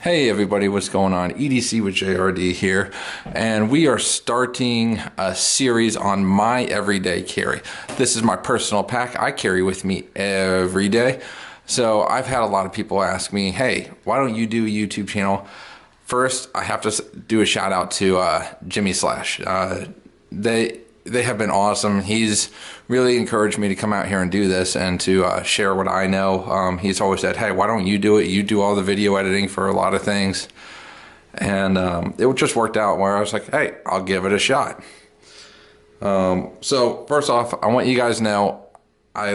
Hey everybody, what's going on? EDC with JRD here, and we are starting a series on my everyday carry. This is my personal pack I carry with me every day. So I've had a lot of people ask me, hey, why don't you do a YouTube channel? First, I have to do a shout out to Jimmy Slash. They have been awesome. He's really encouraged me to come out here and do this and to share what I know. He's always said, hey, why don't you do it? You do all the video editing for a lot of things. And it just worked out where I was like, hey, I'll give it a shot. So first off, I want you guys to know I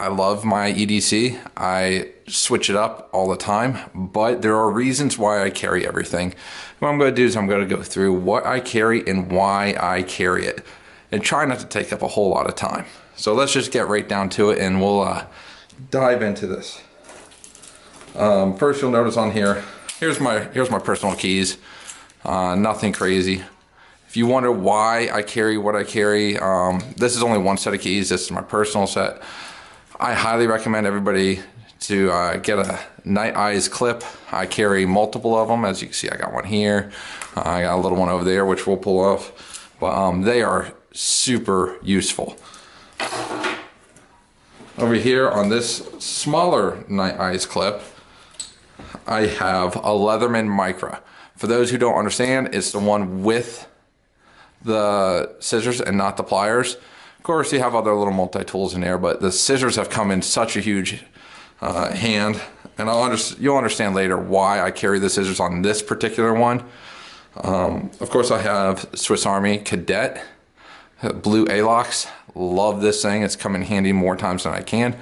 love my EDC. I switch it up all the time, but there are reasons why I carry everything. What I'm going to do is I'm going to go through what I carry and why I carry it, and try not to take up a whole lot of time. So let's just get right down to it and we'll dive into this. First, you'll notice on here, here's my personal keys. Nothing crazy. If you wonder why I carry what I carry, this is only one set of keys. This is my personal set. I highly recommend everybody to get a Night Eyes clip. I carry multiple of them. As you can see, I got one here. I got a little one over there, which we'll pull off. But they are super useful. Over here on this smaller Night Eyes clip, I have a Leatherman Micro. For those who don't understand, it's the one with the scissors and not the pliers. Of course, you have other little multi-tools in there, but the scissors have come in such a huge hand, and you'll understand later why I carry the scissors on this particular one. Of course, I have Swiss Army Cadet blue A-locks. Love this thing. It's come in handy more times than I can.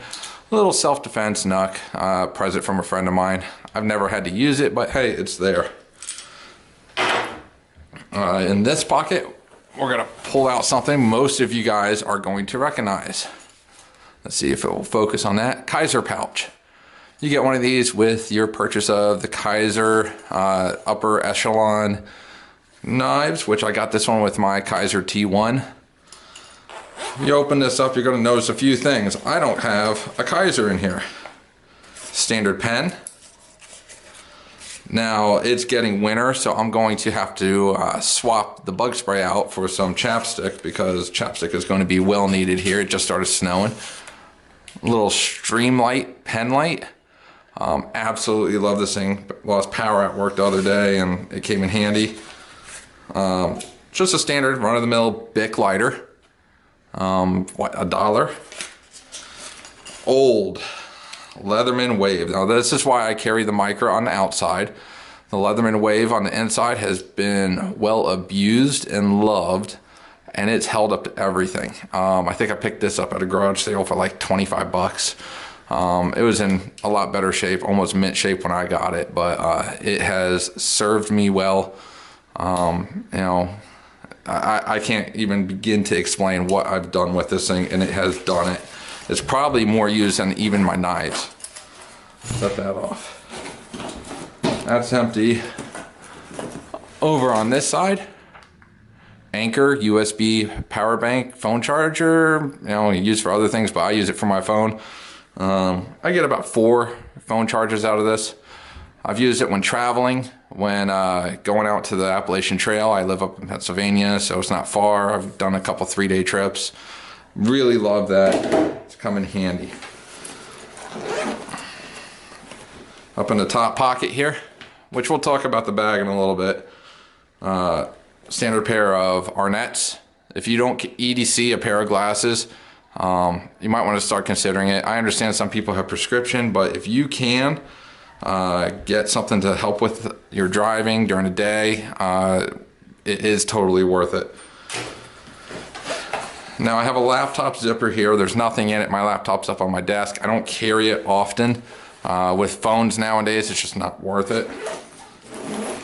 A little self-defense knuck, present from a friend of mine. I've never had to use it, but hey, it's there. In this pocket, we're gonna pull out something most of you guys are going to recognize. Let's see if it will focus on that. Kaiser pouch. You get one of these with your purchase of the Kaiser upper echelon knives, which I got this one with my Kaiser T1. You open this up, you're going to notice a few things. I don't have a Kaiser in here. Standard pen. Now it's getting winter, so I'm going to have to swap the bug spray out for some chapstick, because chapstick is going to be well needed here. It just started snowing. A little Streamlight pen light. Absolutely love this thing. Lost power at work the other day and it came in handy. Just a standard run-of-the-mill Bic lighter. What, $1? Old Leatherman Wave. Now this is why I carry the Micro on the outside. The Leatherman Wave on the inside has been well abused and loved, and it's held up to everything. I think I picked this up at a garage sale for like 25 bucks. It was in a lot better shape, almost mint shape when I got it, but it has served me well. You know, I can't even begin to explain what I've done with this thing, and it has done it. It's probably more used than even my knives. Set that off. That's empty. Over on this side, Anker USB power bank phone charger. You know, used for other things, but I use it for my phone. I get about 4 phone chargers out of this. I've used it when traveling, when going out to the Appalachian Trail. I live up in Pennsylvania, so it's not far. I've done a couple 3-day trips. Really love that. It's come in handy. Up in the top pocket here, which we'll talk about the bag in a little bit. Standard pair of Arnetts. If you don't EDC a pair of glasses, you might want to start considering it. I understand some people have prescription, but if you can get something to help with your driving during the day, it is totally worth it. Now I have a laptop zipper here. There's nothing in it. My laptop's up on my desk. I don't carry it often. With phones nowadays, it's just not worth it.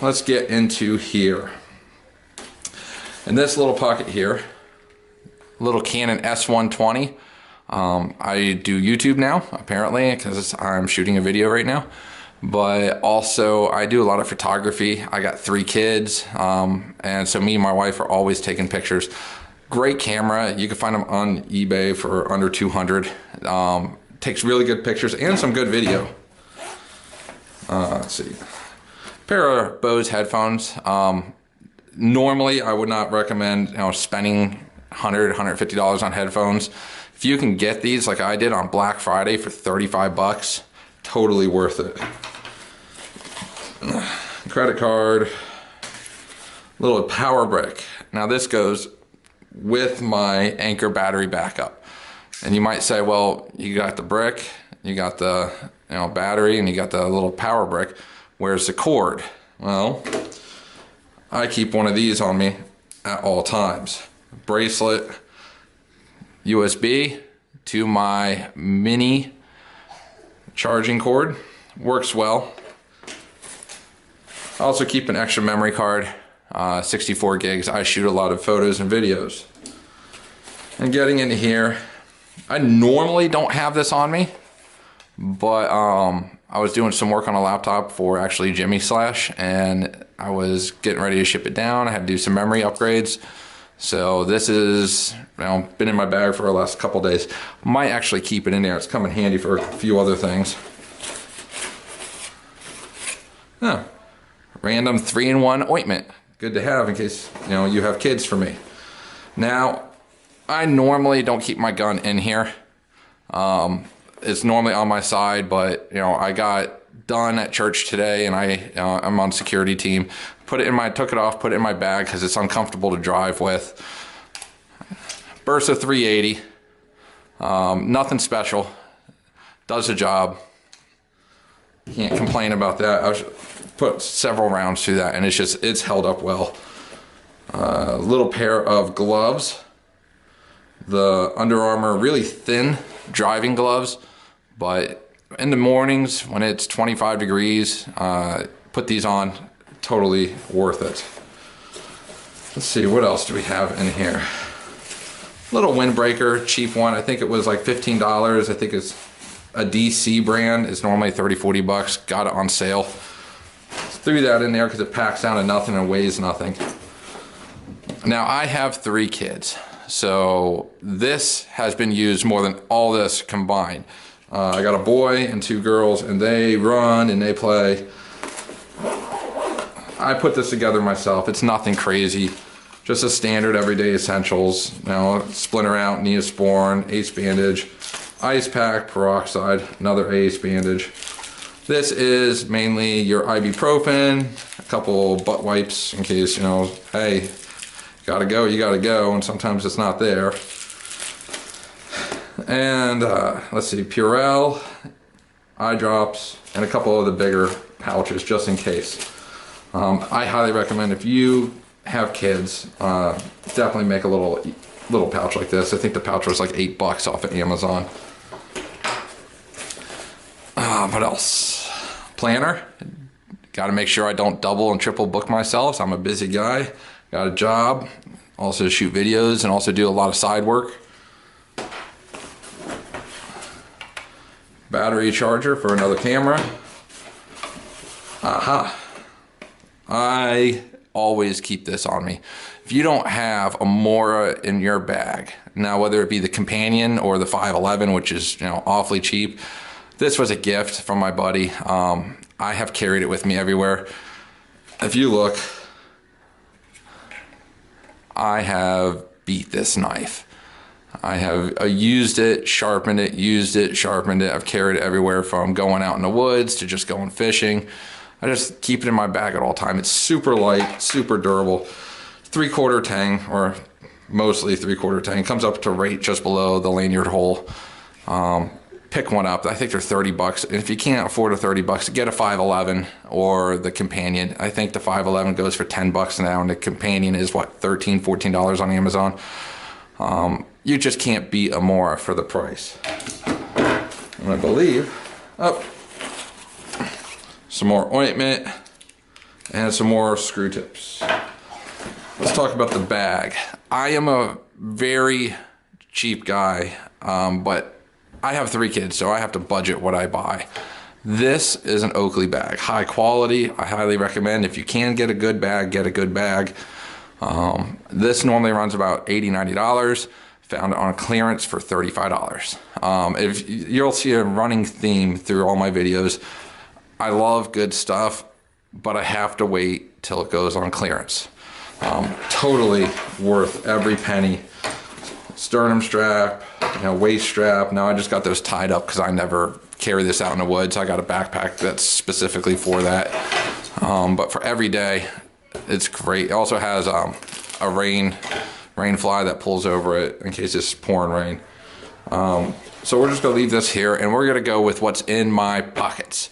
Let's get into here. In this little pocket here, little Canon S120. I do YouTube now, apparently, because I'm shooting a video right now. But also, I do a lot of photography. I got 3 kids, and so me and my wife are always taking pictures. Great camera. You can find them on eBay for under 200. Takes really good pictures and some good video. Let's see. Pair of Bose headphones. Normally, I would not recommend spending $100, $150 on headphones. If you can get these like I did on Black Friday for 35 bucks, totally worth it. Credit card, little power brick. Now this goes with my Anker battery backup. And you might say, well, you got the brick, you got the battery, and you got the little power brick. Where's the cord? Well, I keep one of these on me at all times. Bracelet, USB to my mini charging cord. Works well. I also keep an extra memory card, 64 gigs. I shoot a lot of photos and videos. And getting into here, I normally don't have this on me, but I was doing some work on a laptop for actually Jimmy Slash, and I was getting ready to ship it down. I had to do some memory upgrades. So this is, been in my bag for the last couple days. Might actually keep it in there. It's come in handy for a few other things. Huh. Random 3-in-1 ointment. Good to have in case, you have kids for me. Now, I normally don't keep my gun in here. It's normally on my side, but I got done at church today, and I'm on security team. Took it off, put it in my bag because it's uncomfortable to drive with. Bursa 380, nothing special, does the job. Can't complain about that. I put several rounds through that, and it's held up well. Little pair of gloves, the Under Armour really thin driving gloves, but in the mornings when it's 25 degrees, put these on, totally worth it. Let's see, what else do we have in here? Little Windbreaker, cheap one. I think it was like $15. I think it's a DC brand. It's normally 30, 40 bucks. Got it on sale. Threw that in there because it packs down to nothing and weighs nothing. Now I have 3 kids, so this has been used more than all this combined. I got a boy and 2 girls, and they run and they play. I put this together myself. It's nothing crazy, just a standard everyday essentials. Splinter out, Neosporin, ace bandage, ice pack, peroxide, another ace bandage. This is mainly your ibuprofen, a couple butt wipes in case, hey, gotta go, you gotta go, and sometimes it's not there. And let's see, Purell, eye drops, and a couple of the bigger pouches just in case. I highly recommend if you have kids, definitely make a little pouch like this. I think the pouch was like $8 off of Amazon. What else? Planner. Got to make sure I don't double and triple book myself. So I'm a busy guy. Got a job. Also shoot videos and also do a lot of side work. Battery charger for another camera. Aha. I always keep this on me. If you don't have a Mora in your bag, now whether it be the companion or the 511, which is awfully cheap, this was a gift from my buddy. I have carried it with me everywhere. If you look, I have beat this knife. I have used it, sharpened it, used it, sharpened it. I've carried it everywhere from going out in the woods to just going fishing. I just keep it in my bag at all time. It's super light, super durable. 3/4 tang, or mostly 3/4 tang. Comes up to right just below the lanyard hole. Pick one up. I think they're 30 bucks. And if you can't afford a 30 bucks, get a 511 or the companion. I think the 511 goes for 10 bucks now, and the companion is what, $13, $14 on Amazon. You just can't beat a Mora for the price. And I believe, some more ointment and some more screw tips. Let's talk about the bag. I am a very cheap guy, but I have 3 kids, so I have to budget what I buy. This is an Oakley bag, high quality. I highly recommend if you can get a good bag, get a good bag. This normally runs about $80, $90. Found it on clearance for $35. If you'll see a running theme through all my videos, I love good stuff, but I have to wait till it goes on clearance. Totally worth every penny. Sternum strap, waist strap. Now I just got those tied up because I never carry this out in the woods. I got a backpack that's specifically for that. But for every day, it's great. It also has a rain fly that pulls over it in case it's pouring rain. So we're just gonna leave this here, and we're gonna go with what's in my pockets.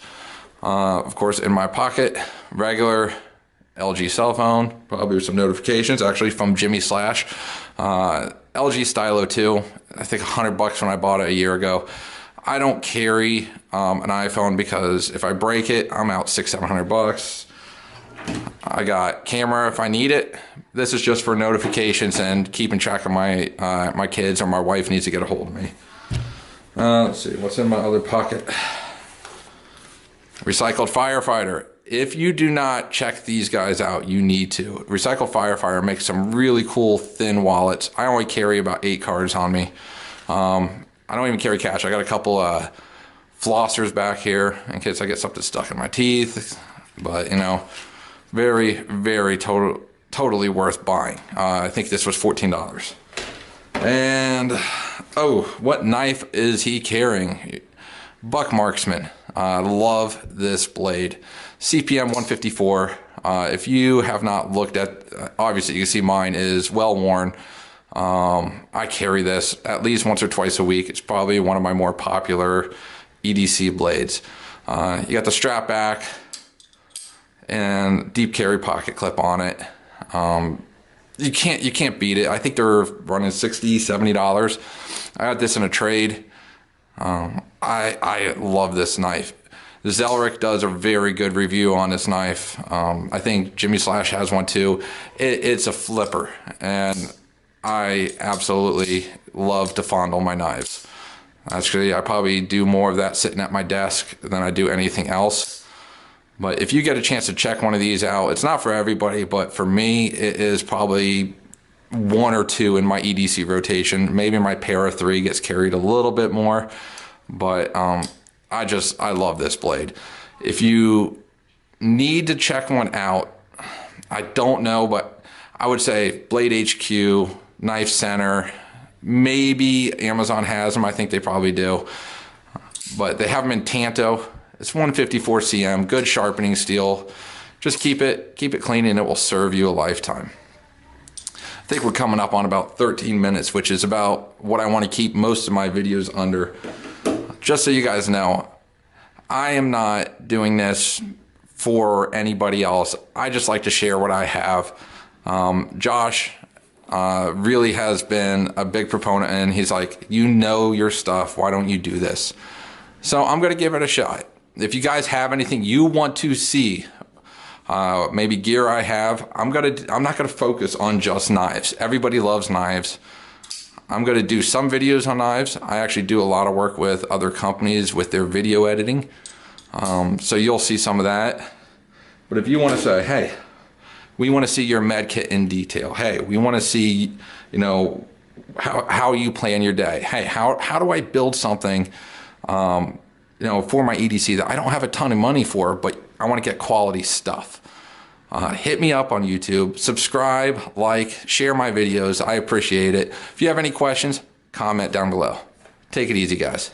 Of course, in my pocket, regular LG cell phone, probably with some notifications, actually from Jimmy Slash. LG Stylo 2, I think $100 when I bought it a year ago. I don't carry an iPhone because if I break it, I'm out $600-700. I got camera if I need it. This is just for notifications and keeping track of my my kids, or my wife needs to get a hold of me. Let's see, what's in my other pocket? Recycled Firefighter. If you do not check these guys out, you need to. Recycled Firefighter makes some really cool thin wallets. I only carry about 8 cards on me. I don't even carry cash. I got a couple flossers back here in case I get something stuck in my teeth. But very, very totally worth buying. I think this was $14. And oh, what knife is he carrying? Buck Marksman. Love this blade. CPM 154. If you have not looked at, obviously you can see mine is well worn. I carry this at least once or twice a week. It's probably one of my more popular EDC blades. You got the strap back and deep carry pocket clip on it. You can't beat it. I think they're running $60-70. I got this in a trade. I love this knife. Zelric does a very good review on this knife. I think Jimmy Slash has one too. It's a flipper, and I absolutely love to fondle my knives. Actually, I probably do more of that sitting at my desk than I do anything else. But if you get a chance to check one of these out, it's not for everybody, but for me, it is probably 1 or 2 in my EDC rotation. Maybe my Para 3 gets carried a little bit more, but I love this blade. If you need to check one out, I don't know, but I would say Blade HQ, Knife Center, maybe Amazon has them. I think they probably do, but they have them in Tanto. It's 154 cm, good sharpening steel. Just keep it clean, and it will serve you a lifetime. I think we're coming up on about 13 minutes, which is about what I want to keep most of my videos under. Just so you guys know, I am not doing this for anybody else. I just like to share what I have. Josh really has been a big proponent, and he's like, you know your stuff, why don't you do this? So I'm gonna give it a shot. If you guys have anything you want to see, maybe gear I have, I'm not gonna focus on just knives. Everybody loves knives. I'm gonna do some videos on knives. I actually do a lot of work with other companies with their video editing. So you'll see some of that. But if you wanna say, hey, we wanna see your med kit in detail. Hey, we wanna see, how you plan your day. Hey, how do I build something, for my EDC that I don't have a ton of money for, but I wanna get quality stuff. Hit me up on YouTube, subscribe, like, share my videos. I appreciate it. If you have any questions, comment down below. Take it easy, guys.